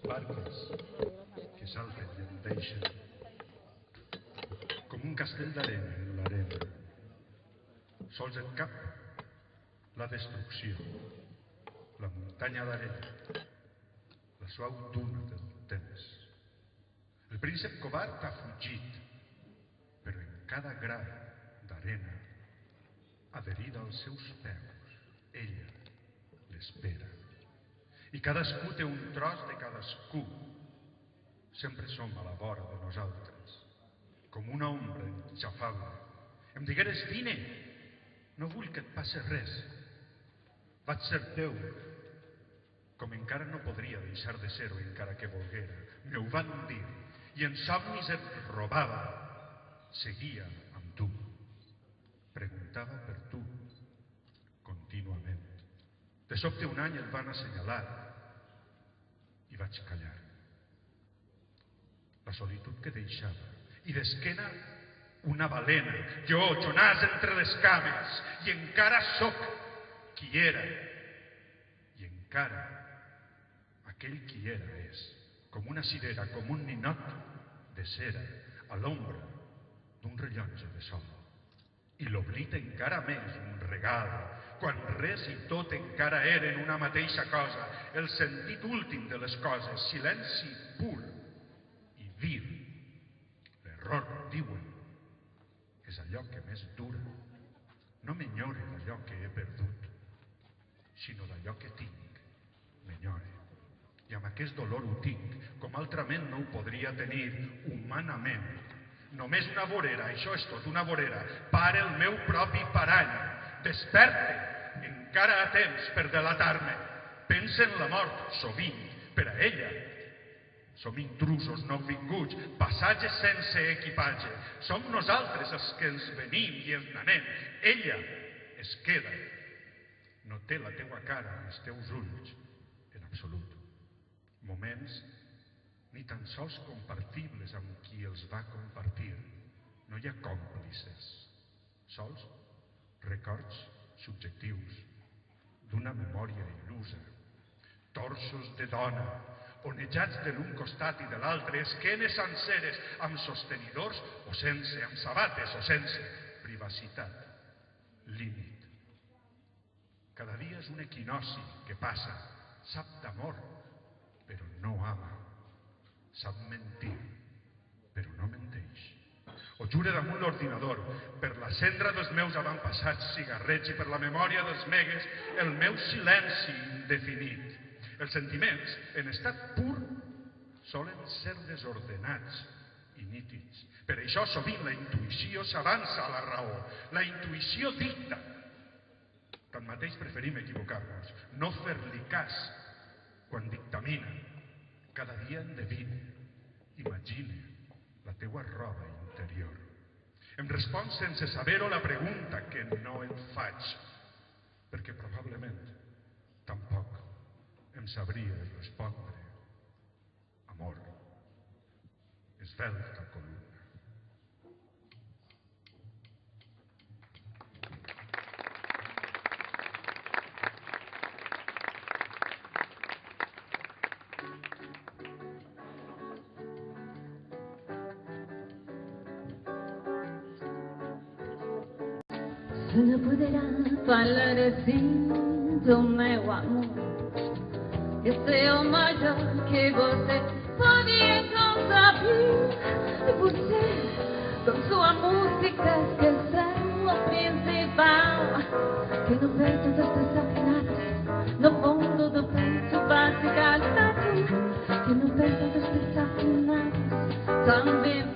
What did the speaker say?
barques que salten i em deixen com un castell d'arena en l'arena. Sols et cap la destrucció, la muntanya d'arena, la suau duna del temps. El príncep covard ha fugit, però en cada gra d'arena, adherida als seus peus, ella l'espera. I cadascú té un tros de cadascú. Sempre som a la vora de nosaltres, com una ombra inxafable. Em digueres, vine, no vull que et passi res. Vaig ser teu, com encara no podria deixar de ser-ho encara que volguera. Me ho van dir, i en somnis et robava. Seguia amb tu, preguntava per tu, contínuament. De sobte un any el van assenyalar i vaig callar. La solitud que deixava, i d'esquena una balena, jo, Jonàs entre les cames, i encara sóc qui era, i encara aquell qui era és, com una cirera, com un ninot de cera, a l'ombra d'un rellotge de sol. I l'oblit encara més, un regal, quan res i tot encara eren una mateixa cosa, el sentit últim de les coses, silenci pur i vir. L'error, diuen, és allò que més dura. No m'enyore d'allò que he perdut, sinó d'allò que tinc, m'enyore. I amb aquest dolor ho tinc, com altrament no ho podria tenir humanament. Només una vorera, això és tot, una vorera, para el meu propi parany. Desperte, encara a temps per delatar-me. Pensa en la mort, sovint, per a ella. Som intrusos nouvinguts, passatges sense equipatge. Som nosaltres els que ens venim i ens n'anem. Ella es queda. No té la teua cara, els teus ulls, en absolut. Moments ni tan sols compartibles amb qui els va compartir. No hi ha còmplices, sols records subjectius d'una memòria il·lusa. Torsos de dona, onejats de l'un costat i de l'altre, esquenes senceres, amb sostenidors o sense, amb sabates o sense, privacitat, límit. Cada dia és un equinoci que passa, sap d'amor, però no ama. Sap mentir, però no menteix. Ho jura damunt l'ordinador, per la cendra dels meus avantpassats cigarrets i per la memòria dels megues, el meu silenci indefinit. Els sentiments, en estat pur, solen ser desordenats i nítids. Per això sovint la intuïció s'avança a la raó. La intuïció dicta. Tanmateix preferim equivocar-nos, no fer-li cas quan dictamina. Cada dia endevina, imagina la teua roba interior. Em respon sense saber-ho la pregunta que no et faig, perquè probablement tampoc em sabria respondre. Amor, esvelta columna. Se no poderà parlare assim do meu amor. Esse é o maior que você pode encontrar. E você, com sua música, esqueceu o principal. Que no peito das desafinadas, no fundo do peito bate calado. Que no peito das desafinadas, também